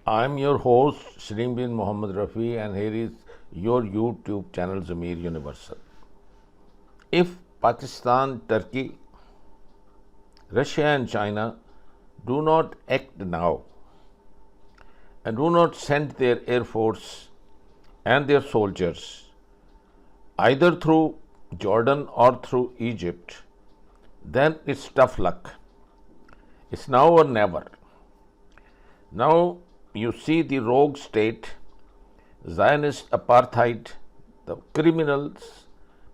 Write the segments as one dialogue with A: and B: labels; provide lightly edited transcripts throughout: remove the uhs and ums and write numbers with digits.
A: I'm your host Shrim bin Mohammed Rafi, and here is your YouTube channel Zamir Universal. If Pakistan, Turkey, Russia and China do not act now and do not send their air force and their soldiers either through Jordan or through Egypt, then it's tough luck. It's now or never. Now you see the rogue state, Zionist apartheid, the criminals,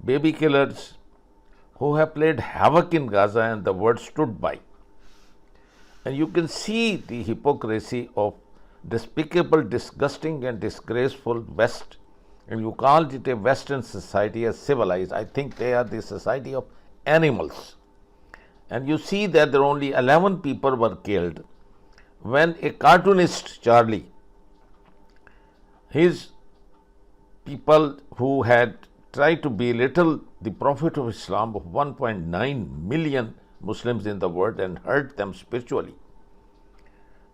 A: baby killers who have played havoc in Gaza, and the world stood by. And you can see the hypocrisy of despicable, disgusting and disgraceful West, and you called it a Western society as civilized. I think they are the society of animals. And you see that there only 11 people were killed when a cartoonist, Charlie, his people who had tried to belittle the Prophet of Islam of 1.9 million Muslims in the world and hurt them spiritually.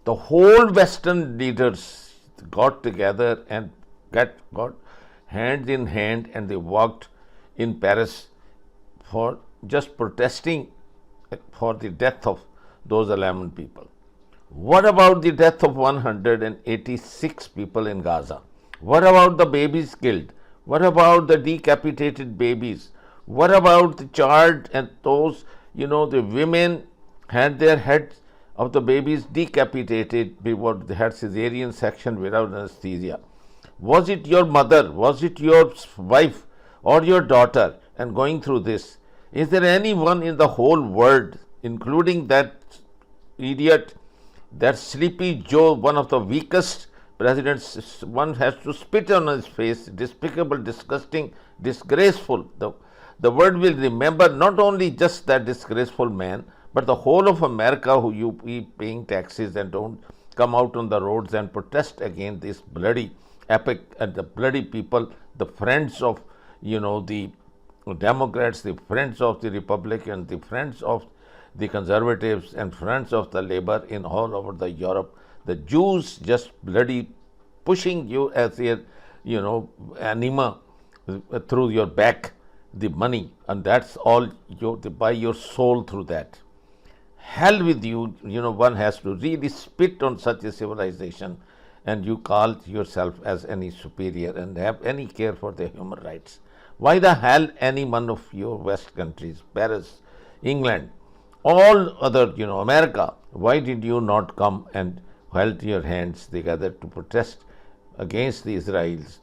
A: The whole Western leaders got together and got hand in hand, and they walked in Paris for just protesting for the death of those 11 people. What about the death of 186 people in Gaza? What about the babies killed? What about the decapitated babies? What about the charred and those, the women had their heads of the babies decapitated before they had cesarean section without anesthesia? Was it your mother? Was it your wife or your daughter? And going through this, is there anyone in the whole world, including that idiot, that Sleepy Joe, one of the weakest presidents, one has to spit on his face, despicable, disgusting, disgraceful. The world will remember not only just that disgraceful man, but the whole of America who you be paying taxes and don't come out on the roads and protest against this bloody epic and the bloody people, the friends of, the Democrats, the friends of the Republicans, the friends of the conservatives and friends of the labor in all over the Europe, the Jews just bloody pushing you as a, anima through your back, the money, and that's all you buy your soul through that. Hell with you, one has to really spit on such a civilization, and you call yourself as any superior and have any care for the human rights. Why the hell any one of your West countries, Paris, England, all other, America, why did you not come and held your hands together to protest against the Israelis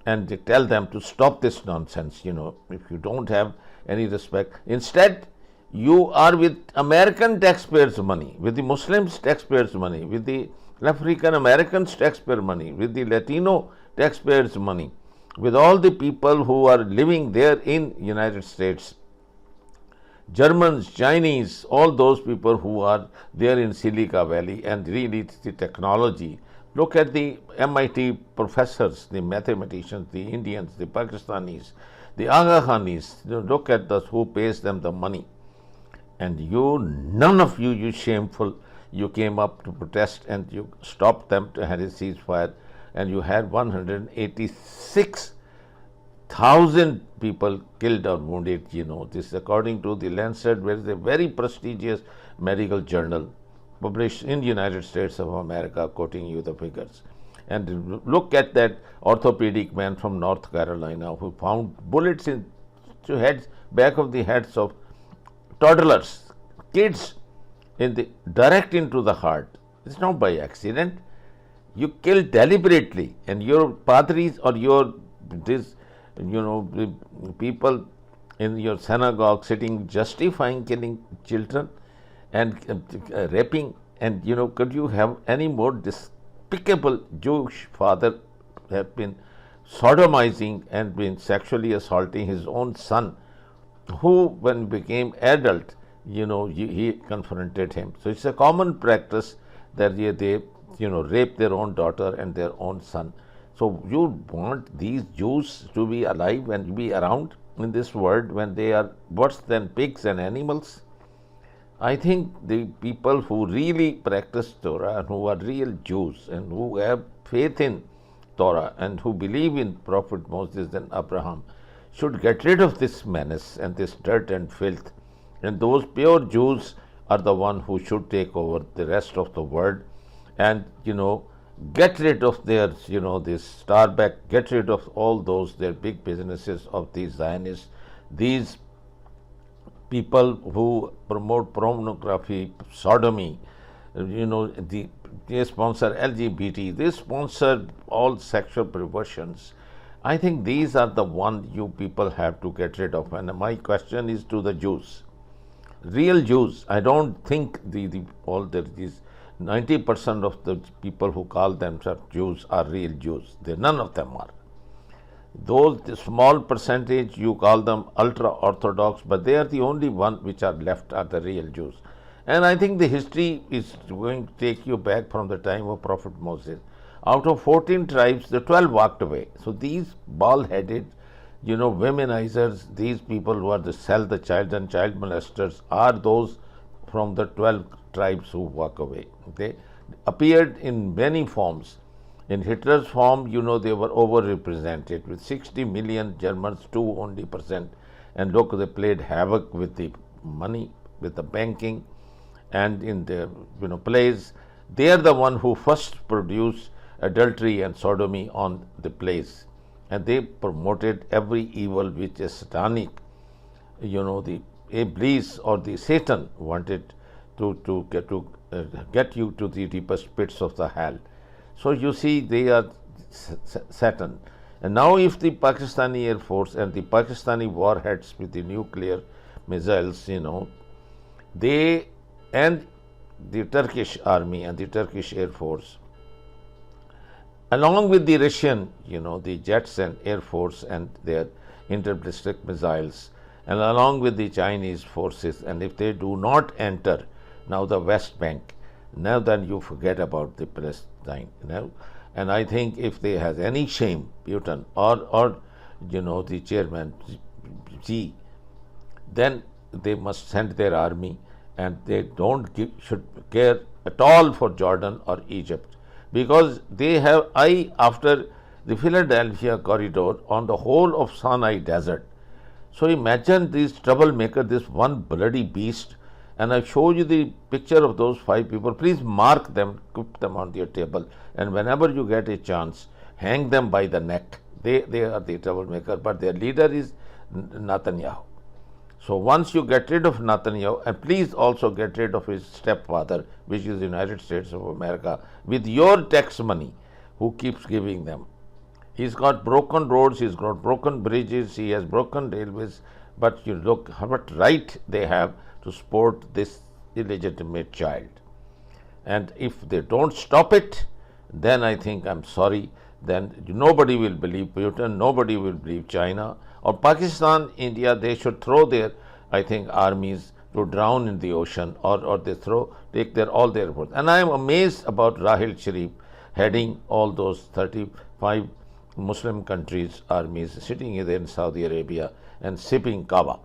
A: and to tell them to stop this nonsense, if you don't have any respect. Instead, you are with American taxpayers' money, with the Muslims' taxpayers' money, with the African Americans' taxpayer money, with the Latino taxpayers' money, with all the people who are living there in United States, Germans, Chinese, all those people who are there in Silicon Valley, and really the technology. Look at the MIT professors, the mathematicians, the Indians, the Pakistanis, the Aga Khanis. Look at those who pays them the money. And you, none of you, you shameful, you came up to protest and you stopped them to have a ceasefire, and you had 186,000 people killed or wounded. This is according to the Lancet, which is a very prestigious medical journal published in the United States of America, quoting you the figures. And look at that orthopedic man from North Carolina who found bullets in back of the heads of toddlers, kids, direct into the heart. It's not by accident. You kill deliberately, and your padris or your people in your synagogue sitting justifying killing children and raping, and could you have any more despicable Jewish father have been sodomizing and been sexually assaulting his own son, who when became adult, he confronted him. So it's a common practice that they rape their own daughter and their own son. So you want these Jews to be alive and be around in this world when they are worse than pigs and animals? I think the people who really practice Torah and who are real Jews and who have faith in Torah and who believe in Prophet Moses and Abraham should get rid of this menace and this dirt and filth. And those pure Jews are the one who should take over the rest of the world and, get rid of their, this Starbucks, get rid of all those, their big businesses of these Zionists, these people who promote pornography, sodomy, they sponsor LGBT, they sponsor all sexual perversions. I think these are the ones you people have to get rid of. And my question is to the Jews, real Jews. I don't think these 90% of the people who call themselves Jews are real Jews. None of them are. Those the small percentage you call them ultra orthodox, but they are the only one which are left are the real Jews. And I think the history is going to take you back from the time of Prophet Moses. Out of 14 tribes, the 12 walked away. So these bald-headed, womenizers, these people who are the sell the child and child molesters are those from the 12 tribes who walk away. They appeared in many forms. In Hitler's form, they were overrepresented with 60 million Germans, 2 only percent. And look, they played havoc with the money, with the banking, and in the plays. They are the one who first produced adultery and sodomy on the plays, and they promoted every evil which is satanic. The Iblis or the Satan wanted to get you to the deepest pits of the hell. So you see, they are Satan. And now if the Pakistani Air Force and the Pakistani warheads with the nuclear missiles, they and the Turkish army and the Turkish Air Force, along with the Russian, the jets and Air Force and their interballistic missiles, and along with the Chinese forces, and if they do not enter now the West Bank, now then you forget about the Palestine. And I think if they has any shame, Putin or the chairman Xi, then they must send their army, and they should care at all for Jordan or Egypt, because they have eye after the Philadelphia corridor on the whole of Sianai desert. So imagine this troublemaker, this one bloody beast. And I show you the picture of those 5 people. Please mark them, keep them on your table, and whenever you get a chance, hang them by the neck. They are the troublemaker, but their leader is Netanyahu. So once you get rid of Netanyahu, and please also get rid of his stepfather, which is the United States of America, with your tax money, who keeps giving them. He's got broken roads, he's got broken bridges, he has broken railways, but you look what right they have to support this illegitimate child. And if they don't stop it, then I think, I'm sorry, then nobody will believe Putin, nobody will believe China or Pakistan, India. They should throw their, I think, armies to drown in the ocean, or they take all their efforts. And I am amazed about Rahil Sharif heading all those 35 Muslim countries' armies sitting in Saudi Arabia and sipping kava.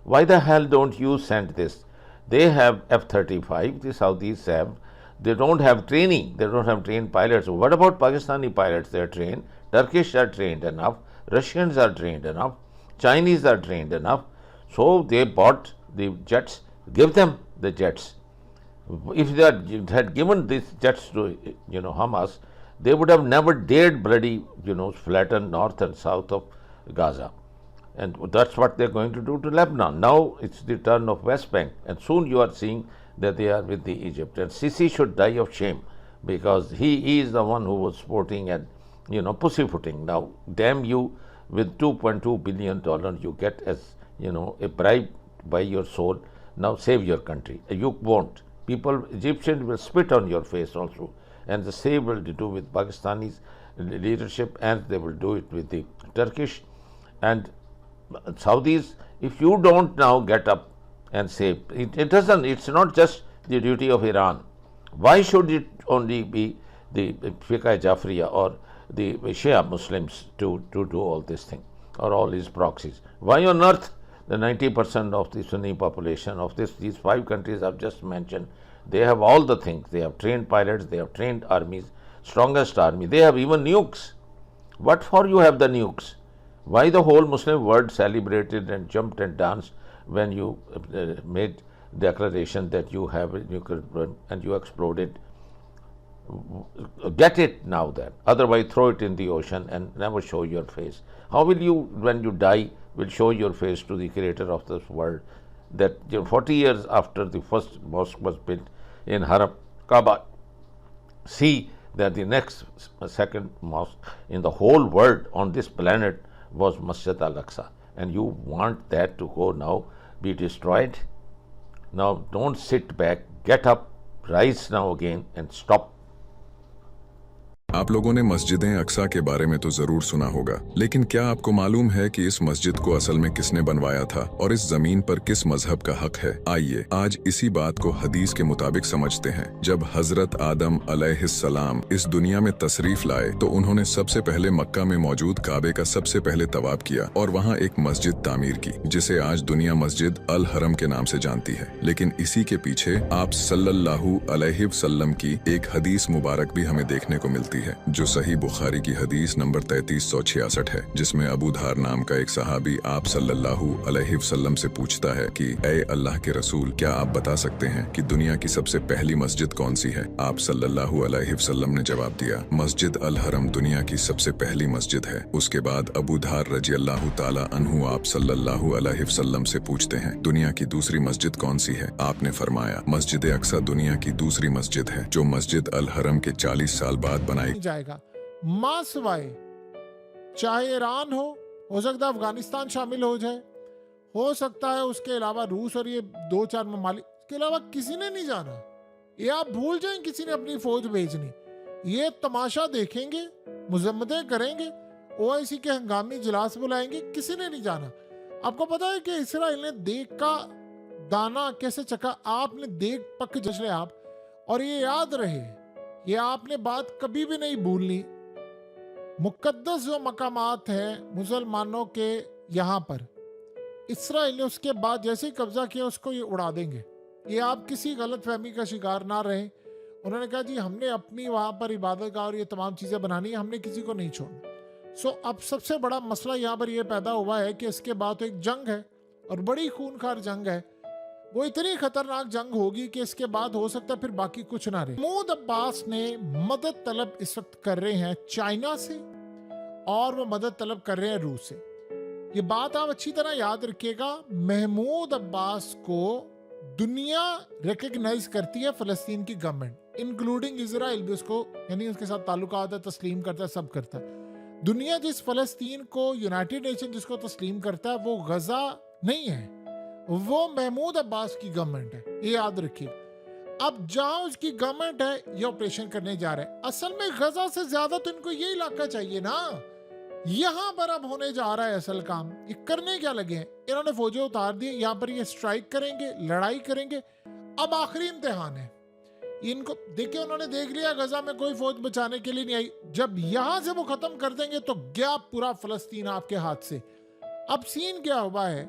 A: Why the hell don't you send this? They have F-35, the Saudis have. They don't have training. They don't have trained pilots. What about Pakistani pilots? They are trained. Turkish are trained enough. Russians are trained enough. Chinese are trained enough. So they bought the jets. Give them the jets. If they had given these jets to Hamas, they would have never dared bloody flatten north and south of Gaza. And that's what they're going to do to Lebanon. Now it's the turn of West Bank, and soon you are seeing that they are with the Egypt. And Sisi should die of shame, because he is the one who was supporting and pussyfooting. Now, damn you, with $2.2 billion you get as a bribe by your soul. Now save your country. You won't. Egyptians will spit on your face also, and the same will do with Pakistani's leadership, and they will do it with the Turkish and Saudis. If you don't now get up and say, it's not just the duty of Iran. Why should it only be the Fiqh Jafriya or the Shia Muslims to do all this thing, or all these proxies? Why on earth the 90% of the Sunni population of these 5 countries I've just mentioned, they have all the things. They have trained pilots, they have trained armies, strongest army. They have even nukes. What for you have the nukes? Why the whole Muslim world celebrated and jumped and danced when you made declaration that you have a nuclear weapon and you exploded? Get it now then. Otherwise, throw it in the ocean and never show your face. How will you, when you die, will show your face to the creator of this world? That 40 years after the first mosque was built in Haram, Kaaba, see that the next second mosque in the whole world on this planet was Masjid al-Aqsa. And you want that to go now, be destroyed? Now don't sit back, get up, rise now again and stop.
B: آپ لوگوں نے مسجد اقصی کے بارے میں تو ضرور سنا ہوگا، لیکن کیا آپ کو معلوم ہے کہ اس مسجد کو اصل میں کس نے بنوایا تھا اور اس زمین پر کس مذہب کا حق ہے؟ آئیے آج اسی بات کو حدیث کے مطابق سمجھتے ہیں۔ جب حضرت آدم علیہ السلام اس دنیا میں تشریف لائے تو انہوں نے سب سے پہلے مکہ میں موجود کعبے کا سب سے پہلے طواف کیا اور وہاں ایک مسجد تعمیر کی، جسے آج دنیا مسجد الحرم کے نام سے جانتی ہے۔ لیکن اسی کے پیچھے آپ صلی اللہ علیہ وسلم کی ایک حدیث مبارک بھی ہمیں دیکھنے کو ملتی ہے، جو صحیح بخاری کی حدیث نمبر 3366 ہے، جس میں ابو دھار نام کا ایک صحابی آپ صلی اللہ علیہ وسلم سے پوچھتا ہے کہ اے اللہ کے رسول، کیا آپ بتا سکتے ہیں کہ دنیا کی سب سے پہلی مسجد کون سی ہے؟ آپ صلی اللہ علیہ وسلم نے جواب دیا، مسجد الحرم دنیا کی سب سے پہلی مسجد ہے۔ اس کے بعد ابو دھار رضی اللہ تعالی عنہ آپ صلی اللہ علیہ وسلم سے پوچھتے ہیں، دنیا کی دوسری مسجد کون سی ہے؟ آپ نے فرمایا، مسجد اقصی دنیا کی دوسری مسجد ہے، جو مسجد الحرم کے 40 سال بعد بنائی
C: جائے گا۔ ماں سوائے چاہے ایران ہو سکتا ہے افغانستان شامل ہو جائے، ہو سکتا ہے اس کے علاوہ روس اور یہ 2-4 ممالک، اس کے علاوہ کسی نے نہیں جانا۔ یہ آپ بھول جائیں کسی نے اپنی فوج بھیجنی، یہ تماشا دیکھیں گے، مذمتیں کریں گے، OIC کے ہنگامی اجلاس بلائیں گے، کسی نے نہیں جانا۔ آپ کو پتا ہے کہ اسرائیل نے دیگ کا دانا کیسے چکا؟ آپ نے دیگ پک جج لے آپ، اور یہ یاد رہے، یہ آپ نے بات کبھی بھی نہیں بھولنی، مقدس جو مقامات ہیں مسلمانوں کے یہاں پر، اسرائیل نے اس کے بعد جیسے ہی قبضہ کیا اس کو یہ اڑا دیں گے۔ یہ آپ کسی غلط فہمی کا شکار نہ رہیں۔ انہوں نے کہا جی ہم نے اپنی وہاں پر عبادت گاہ اور یہ تمام چیزیں بنانی ہیں، ہم نے کسی کو نہیں چھوڑنا۔ اب سب سے بڑا مسئلہ یہاں پر یہ پیدا ہوا ہے کہ اس کے بعد تو ایک جنگ ہے اور بڑی خونخوار جنگ ہے، وہ اتنی خطرناک جنگ ہوگی کہ اس کے بعد ہو سکتا ہے پھر باقی کچھ نہ رہے۔ محمود عباس نے مدد طلب اس وقت کر رہے ہیں چائنا سے، اور وہ مدد طلب کر رہے ہیں روس سے۔ یہ بات آپ اچھی طرح یاد رکھیے گا، محمود عباس کو دنیا ریکگنائز کرتی ہے، فلسطین کی گورنمنٹ انکلوڈنگ اسرائیل بھی اس کو، یعنی اس کے ساتھ تعلقات ہے، تسلیم کرتا ہے، سب کرتا ہے۔ دنیا جس فلسطین کو، یونائٹڈ نیشن جس کو تسلیم کرتا ہے، وہ غزہ نہیں ہے، وہ محمود عباس کی گورنمنٹ ہے، یہ یاد رکھیے۔ اب جہاں اس کی گورنمنٹ ہے یہ آپریشن کرنے جا رہے ہیں۔ اصل میں غزہ سے زیادہ تو ان کو یہ علاقہ چاہیے نا، یہاں پر اب ہونے جا رہا ہے اصل کام۔ یہ کرنے کیا لگے ہیں؟ انہوں نے فوجیں اتار دی، یہاں پر یہ سٹرائک کریں گے، لڑائی کریں گے۔ اب آخری امتحان ہے ان کو، دیکھیں انہوں نے دیکھ لیا غزہ میں کوئی فوج بچانے کے لیے نہیں آئی، جب یہاں سے وہ ختم کر دیں گے تو گیا پورا فلسطین آپ کے ہاتھ سے۔ اب سین کیا ہوا ہے،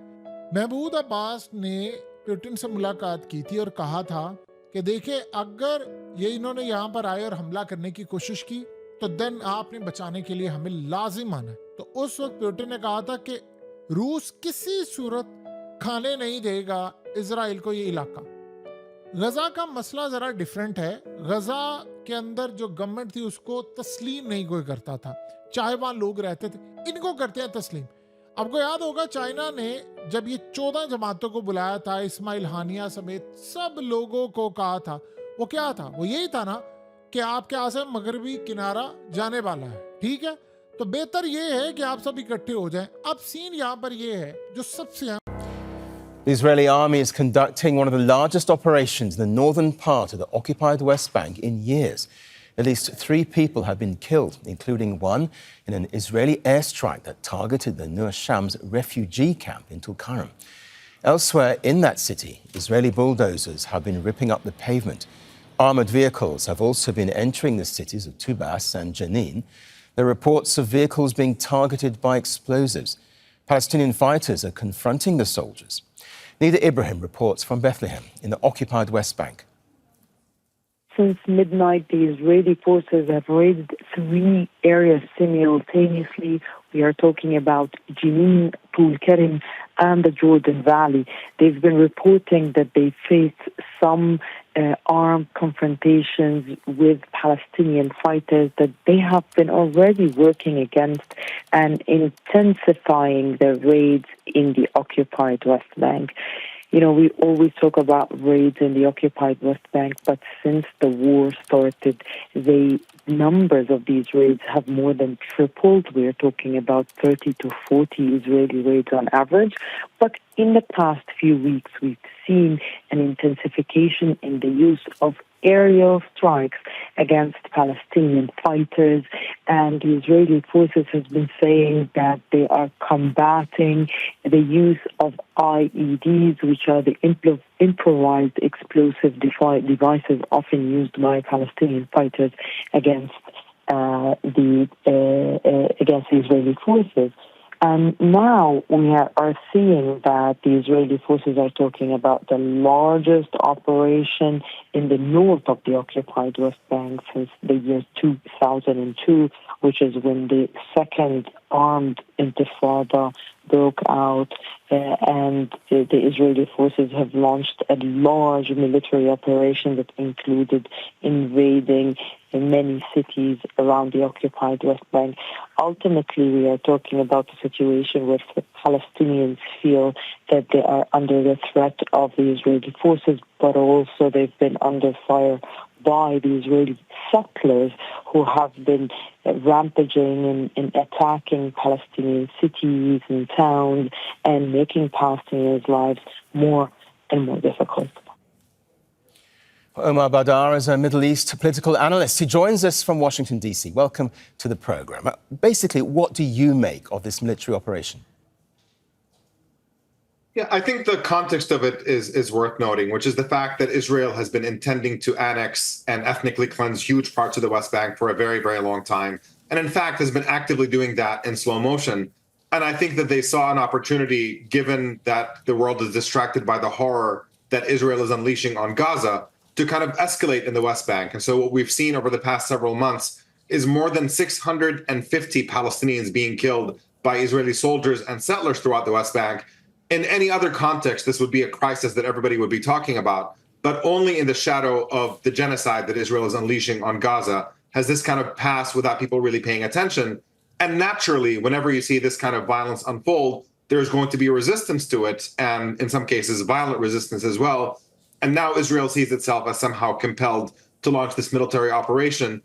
C: محمود عباس نے پیوٹن سے ملاقات کی تھی اور کہا تھا کہ دیکھیں اگر یہ انہوں نے یہاں پر آئے اور حملہ کرنے کی کوشش کی تو دن آپ نے بچانے کے لیے ہمیں لازم آنا ہے۔ تو اس وقت پیوٹن نے کہا تھا کہ روس کسی صورت کھانے نہیں دے گا اسرائیل کو یہ علاقہ۔ غزہ کا مسئلہ ذرا ڈیفرنٹ ہے، غزہ کے اندر جو گورنمنٹ تھی اس کو تسلیم نہیں کوئی کرتا تھا، چاہے وہاں لوگ رہتے تھے، ان کو کرتے ہیں تسلیم۔ آپ کو یاد ہوگا چائنا نے جب یہ 14 جماعتوں کو بلایا تھا، اسماعیل ہانیہ سمیت سب لوگوں کو کہا تھا، وہ کیا تھا؟ وہ یہی تھا نا کہ آپ کے آسے مغربی کنارہ جانے والا ہے، ٹھیک ہے؟ تو بہتر یہ ہے کہ آپ سب اکٹھے ہو جائیں۔ اب سین یہاں پر یہ ہے جو سب سے
D: The Israeli army is conducting one of the largest operations in the northern part of the occupied West Bank in years. At least 3 people have been killed, including one in an Israeli airstrike that targeted the Nur Shams refugee camp in Tulkarm. Elsewhere in that city, Israeli bulldozers have been ripping up the pavement. Armored vehicles have also been entering the cities of Tubas and Jenin. There are reports of vehicles being targeted by explosives. Palestinian fighters are confronting the soldiers. Nida Ibrahim reports from Bethlehem in the occupied West Bank.
E: Since midnight, the Israeli forces have raided 3 areas simultaneously. We are talking about Jenin, Tul Karim, and the Jordan Valley. They've been reporting that they faced some armed confrontations with Palestinian fighters that they have been already working against and intensifying their raids in the occupied West Bank. You know, we always talk about raids in the occupied West Bank, but since the war started, the numbers of these raids have more than tripled. We're talking about 30 to 40 Israeli raids on average. But in the past few weeks, we've seen an intensification in the use of aerial strikes against Palestinian fighters, and the Israeli forces have been saying that they are combating the use of IEDs, which are the improvised explosive devices often used by Palestinian fighters against the Israeli forces. And now we are seeing that the Israeli forces are talking about the largest operation in the north of the occupied West Bank since the year 2002, which is when the second armed intifada broke out, and the Israeli forces have launched a large military operation that included invading many cities around the occupied West Bank. Ultimately, we are talking about a situation where the Palestinians feel that they are under the threat of the Israeli forces, but also they've been under fire by the Israeli settlers who have been rampaging and attacking Palestinian cities and towns and making Palestinians' lives more and more difficult.
D: Omar Badar is a Middle East political analyst. He joins us from Washington, D.C. Welcome to the programme. Basically, what do you make of this military operation?
F: Yeah, I think the context of it is worth noting, which is the fact that Israel has been intending to annex and ethnically cleanse huge parts of the West Bank for a very, very long time. And in fact, has been actively doing that in slow motion. And I think that they saw an opportunity, given that the world is distracted by the horror that Israel is unleashing on Gaza, to kind of escalate in the West Bank. And so what we've seen over the past several months is more than 650 Palestinians being killed by Israeli soldiers and settlers throughout the West Bank. In any other context, this would be a crisis that everybody would be talking about, but only in the shadow of the genocide that Israel is unleashing on Gaza has this kind of passed without people really paying attention. And naturally, whenever you see this kind of violence unfold, there's going to be resistance to it, and in some cases, violent resistance as well. And now Israel sees itself as somehow compelled to launch this military operation,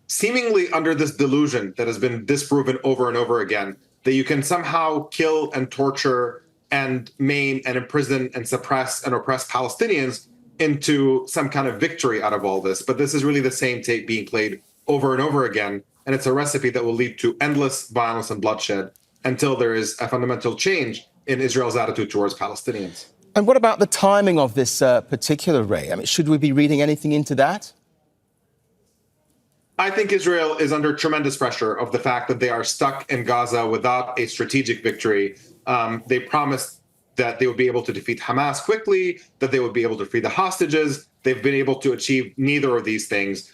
F: seemingly under this delusion that has been disproven over and over again, that you can somehow kill and torture and maim and imprison and suppress and oppress Palestinians into some kind of victory out of all this. But this is really the same tape being played over and over again. And it's a recipe that will lead to endless violence and bloodshed until there is a fundamental change in Israel's attitude towards Palestinians.
D: And what about the timing of this particular raid? I mean, should we be reading anything into that?
F: I think Israel is under tremendous pressure of the fact that they are stuck in Gaza without a strategic victory. They promised that they would be able to defeat Hamas quickly, that they would be able to free the hostages. They've been able to achieve neither of these things.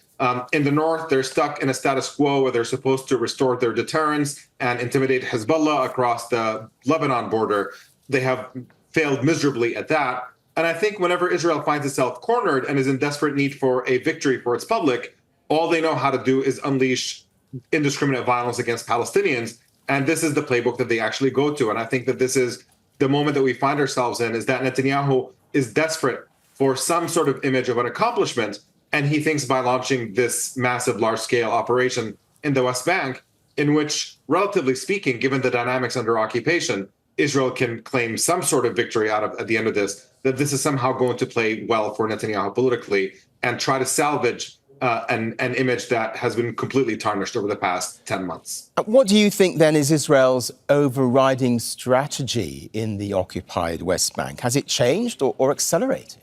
F: In the north, they're stuck in a status quo where they're supposed to restore their deterrence and intimidate Hezbollah across the Lebanon border. They have failed miserably at that. And I think whenever Israel finds itself cornered and is in desperate need for a victory for its public, all they know how to do is unleash indiscriminate violence against Palestinians. And this is the playbook that they actually go to. And I think that this is the moment that we find ourselves in, is that Netanyahu is desperate for some sort of image of an accomplishment. And he thinks by launching this massive, large-scale operation in the West Bank, in which, relatively speaking, given the dynamics under occupation, Israel can claim some sort of victory at the end of this, that this is somehow going to play well for Netanyahu politically and try to salvage an image that has been completely tarnished over the past 10 months.
D: What do you think, then, is Israel's overriding strategy in the occupied West Bank? Has it changed or accelerated?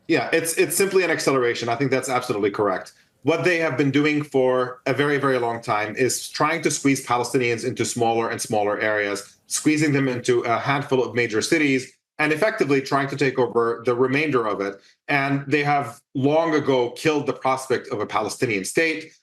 F: Yeah, it's simply an acceleration. I think that's absolutely correct. what they have been doing for a very, very long time is trying to squeeze Palestinians into smaller and smaller areas, squeezing them into a handful of major cities, and effectively trying to take over the remainder of it. And they have long ago killed the prospect of a Palestinian state.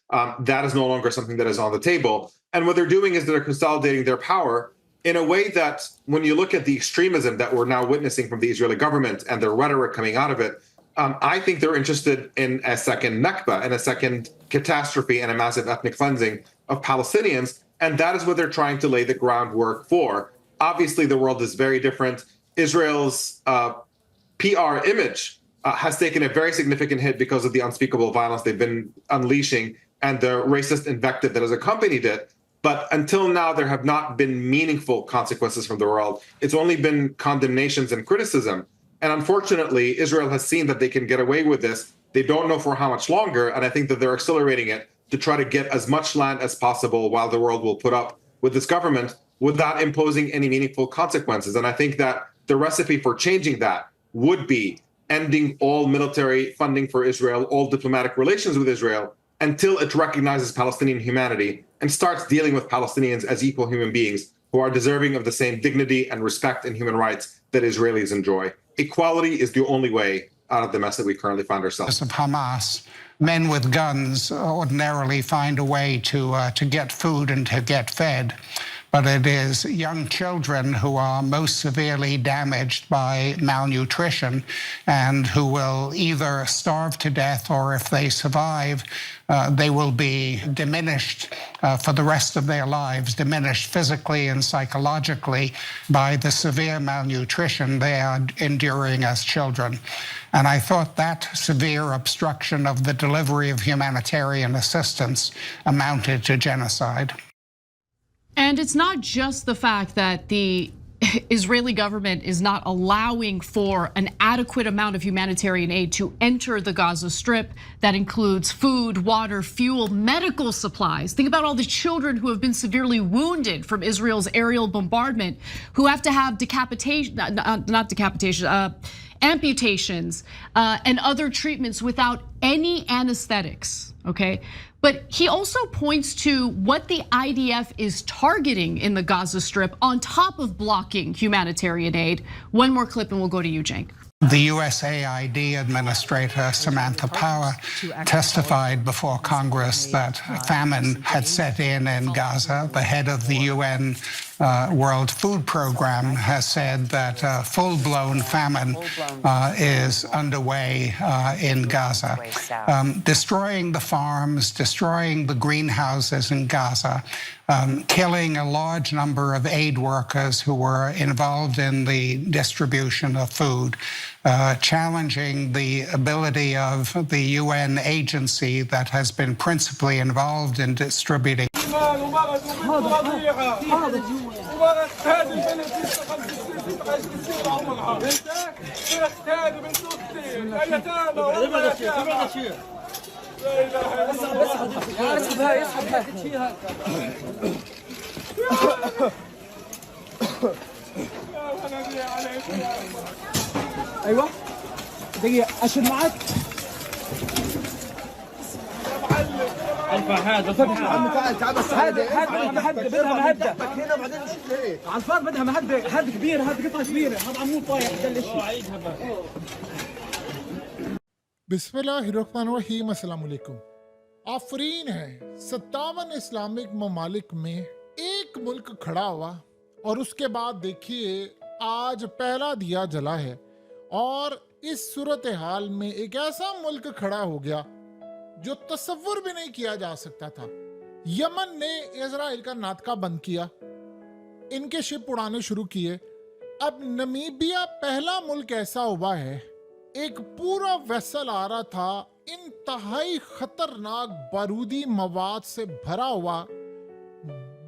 F: That is no longer something that is on the table. And what they're doing is they're consolidating their power in a way that, when you look at the extremism that we're now witnessing from the Israeli government and their rhetoric coming out of it, I think they're interested in a second Nakba, and a second catastrophe and a massive ethnic cleansing of Palestinians. And that is what they're trying to lay the groundwork for. Obviously, the world is very different. Israel's PR image has taken a very significant hit because of the unspeakable violence they've been unleashing and the racist invective that has accompanied it. But until now, there have not been meaningful consequences from the world. It's only been condemnations and criticism. And unfortunately, Israel has seen that they can get away with this. They don't know for how much longer. And I think that they're accelerating it to try to get as much land as possible while the world will put up with this government without imposing any meaningful consequences. And I think that the recipe for changing that would be ending all military funding for Israel, all diplomatic relations with Israel, until it recognizes Palestinian humanity and starts dealing with Palestinians as equal human beings who are deserving of the same dignity and respect and human rights that Israelis enjoy. Equality is the only way out of the mess that we currently find ourselves.
G: Of Hamas, men with guns ordinarily find a way to get food and to get fed. But it is young children who are most severely damaged by malnutrition and who will either starve to death, or if they survive, they will be diminished for the rest of their lives, diminished physically and psychologically by the severe malnutrition they are enduring as children. And I thought that severe obstruction of the delivery of humanitarian assistance amounted to genocide.
H: And it's not just the fact that the Israeli government is not allowing for an adequate amount of humanitarian aid to enter the Gaza Strip. That includes food, water, fuel, medical supplies. Think about all the children who have been severely wounded from Israel's aerial bombardment, who have to have amputations and other treatments without any anesthetics, okay? But he also points to what the IDF is targeting in the Gaza Strip on top of blocking humanitarian aid. One more clip and we'll go to you, Cenk.
G: The USAID Administrator Samantha Power testified before Congress that famine had set in Gaza. The head of the UN World Food Program has said that full-blown famine is underway in Gaza. Destroying the farms, destroying the greenhouses in Gaza, killing a large number of aid workers who were involved in the distribution of food, challenging the ability of the UN agency that has been principally involved in distributing.
I: ايوه دقيقة اشيل معك ارفع هذا فتحة عم تعال بس هذا مهدة بدها مهدة هنا بعدين نشيل هيك على الفار بدها مهدة هذا كبير هذا قطعة كبيرة هذا عمود طايح ده
C: बिस्मिल्लाहिर्रहमानिर्रहीम अस्सलाम वालेकुम। आफरीन है 57 इस्लामिक ममालिक में एक मुल्क खड़ा हुआ और उसके बाद देखिए आज पहला दिया जला है और इस सूरत हाल में एक ऐसा मुल्क खड़ा हो गया जो तसव्वुर भी नहीं किया जा सकता था। यमन ने इजराइल का नाटका बंद किया, इनके शिप उड़ाने शुरू किए। अब नमीबिया पहला मुल्क ऐसा हुआ है, एक पूरा वेसल आ रहा था इंतहाई खतरनाक बारूदी मवाद से भरा हुआ।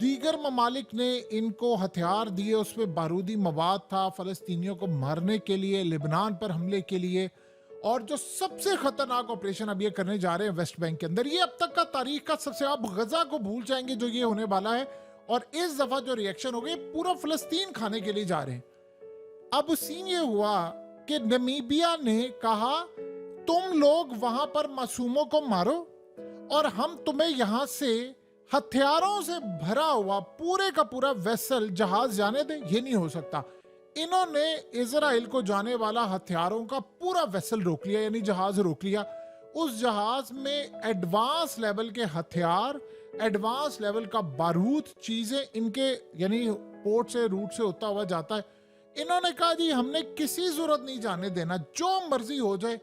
C: दीगर ममालिक ने इनको हथियार दिए, उसमें बारूदी मवाद था फलस्तीनियों को मारने के लिए, लेबनान पर हमले के लिए। और जो सबसे खतरनाक ऑपरेशन अब ये करने जा रहे हैं वेस्ट बैंक के अंदर, ये अब तक का तारीख का सबसे, आप गजा को भूल जाएंगे जो ये होने वाला है। और इस दफा जो रिएक्शन हो गई पूरा फलस्तीन खाने के लिए जा रहे हैं। अब सीन ये हुआ कि नमीबिया ने कहा तुम लोग वहां पर मासूमों को मारो, اور ہم تمہیں یہاں سے ہتھیاروں سے بھرا ہوا پورے کا پورا ویسل جہاز جانے دیں؟ یہ نہیں ہو سکتا. انہوں نے اسرائیل کو جانے والا ہتھیاروں کا پورا ویسل روک لیا، یعنی جہاز روک لیا. اس جہاز میں ایڈوانس لیول کے ہتھیار، ایڈوانس لیول کا بارود، چیزیں ان کے یعنی پورٹ سے روٹ سے ہوتا ہوا جاتا ہے. انہوں نے کہا جی ہم نے کسی صورت نہیں جانے دینا، جو مرضی ہو جائے.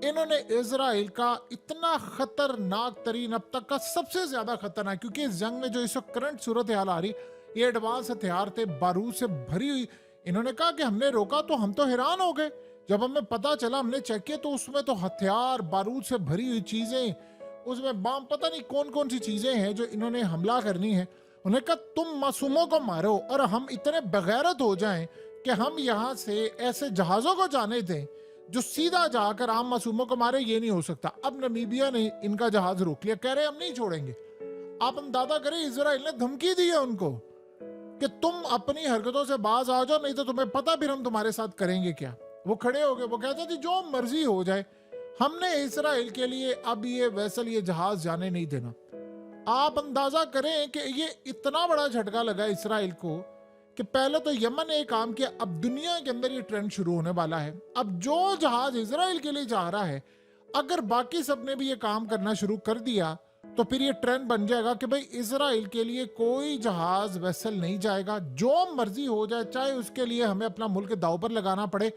C: انہوں نے اسرائیل کا اتنا خطرناک ترین اب تک کا سب سے زیادہ خطرناک، کیونکہ اس جنگ میں جو اس وقت کرنٹ صورتحال آ رہی، یہ ایڈوانس ہتھیار تھے بارود سے بھری ہوئی. انہوں نے کہا کہ ہم نے روکا تو ہم تو حیران ہو گئے جب ہمیں پتا چلا، ہم نے چیک کیا تو اس میں تو ہتھیار، بارود سے بھری ہوئی چیزیں، اس میں بام، پتہ نہیں کون کون سی چیزیں ہیں جو انہوں نے حملہ کرنی ہے. انہوں نے کہا تم معصوموں کو مارو اور ہم اتنے بغیرت ہو جائیں کہ ہم یہاں سے ایسے جہازوں کو جانے دیں جو سیدھا جا کر عام معصوموں کو مارے. یہ نہیں ہو سکتا. اب نمیبیا نے ان کا جہاز روک لیا، کہہ رہے ہم نہیں چھوڑیں گے. آپ اندازہ کریں اسرائیل نے دھمکی دی ہے ان کو کہ تم اپنی حرکتوں سے باز آ جاؤ، نہیں تو تمہیں پتا پھر ہم تمہارے ساتھ کریں گے کیا. وہ کھڑے ہو گئے، وہ کہتے تھے جو مرضی ہو جائے، ہم نے اسرائیل کے لیے اب یہ ویسل، یہ جہاز جانے نہیں دینا. آپ اندازہ کریں کہ یہ اتنا بڑا جھٹکا لگا اسرائیل کو کہ پہلے تو یمن نے کام کیا، اب دنیا کے اندر یہ ٹرینڈ شروع ہونے والا ہے. اب جو جہاز اسرائیل کے لیے جا رہا ہے، اگر باقی سب نے بھی یہ کام کرنا شروع کر دیا تو پھر یہ ٹرینڈ بن جائے گا کہ بھئی اسرائیل کے لیے کوئی جہاز ویسل نہیں جائے گا، جو مرضی ہو جائے، چاہے اس کے لیے ہمیں اپنا ملک داؤ پر لگانا پڑے،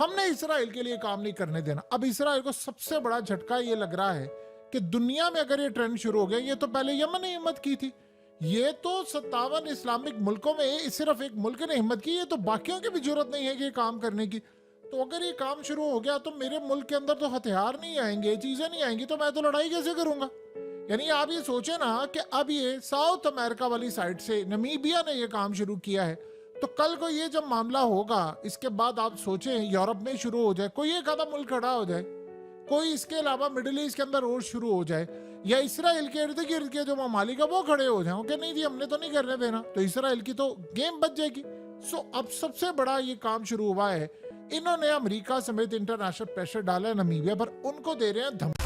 C: ہم نے اسرائیل کے لیے کام نہیں کرنے دینا. اب اسرائیل کو سب سے بڑا جھٹکا یہ لگ رہا ہے کہ دنیا میں اگر یہ ٹرینڈ شروع ہو گیا، یہ تو پہلے یمن نے ہمت کی تھی، یہ تو 57 اسلامک ملکوں میں صرف ایک ملک نے ہمت کی، یہ تو باقیوں کی بھی ضرورت نہیں ہے کہ یہ کام کرنے کی. تو اگر یہ کام شروع ہو گیا تو میرے ملک کے اندر تو ہتھیار نہیں آئیں گے، چیزیں نہیں آئیں گی، تو میں تو لڑائی کیسے کروں گا. یعنی آپ یہ سوچیں نا کہ اب یہ ساؤتھ امریکہ والی سائڈ سے نمیبیا نے یہ کام شروع کیا ہے، تو کل کو یہ جب معاملہ ہوگا، اس کے بعد آپ سوچیں یورپ میں شروع ہو جائے، کوئی ایک آدھا ملک کھڑا ہو جائے، کوئی اس کے علاوہ مڈل ایسٹ کے اندر اور شروع ہو جائے، یا اسرائیل کے ارد گرد کے جو ممالک ہیں وہ کھڑے ہو جائیں کہ نہیں جی ہم نے تو نہیں کرنے دینا، تو اسرائیل کی تو گیم بچ جائے گی. اب سب سے بڑا یہ کام شروع ہوا ہے، انہوں نے امریکہ سمیت انٹرنیشنل پریشر ڈالا ہے نمیبیا پر، ان کو دے رہے ہیں دھمکی.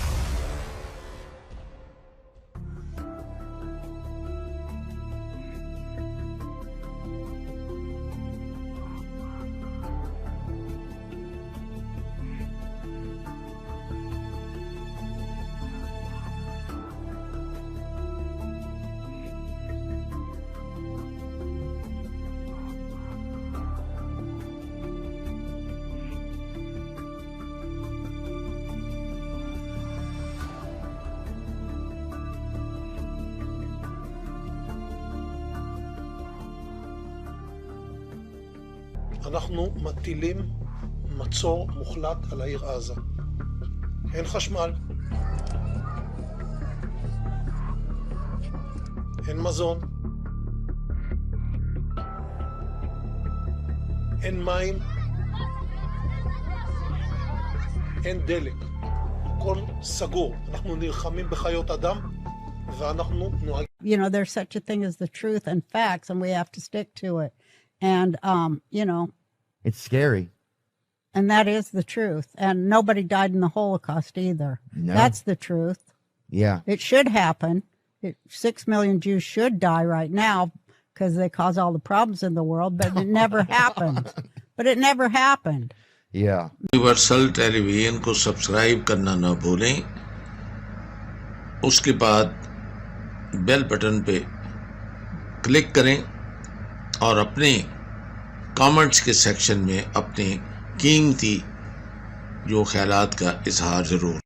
J: אנחנו מטילים מצור מוחלט על העיר עזה. אין חשמל, אין מזון, אין מים, אין דלק. הכל סגור. אנחנו נלחמים בחיות אדם ואנחנו נוהגים.
K: You know, there's such a thing as the truth and facts, and we have to stick to it. And, you know,
L: it's scary.
K: And that is the truth. And nobody died in the Holocaust either.
L: No.
K: That's the truth.
L: Yeah.
K: It should happen. 6 million Jews should die right now because they cause all the problems in the world, but it never happened. But it never happened.
L: Yeah.
A: Universal television کو subscribe کرنا نہ بھولیں، اس کے بعد بیل button پہ click کریں اور اپنے کامنٹس کے سیکشن میں اپنے قیمتی جو خیالات کا اظہار ضرور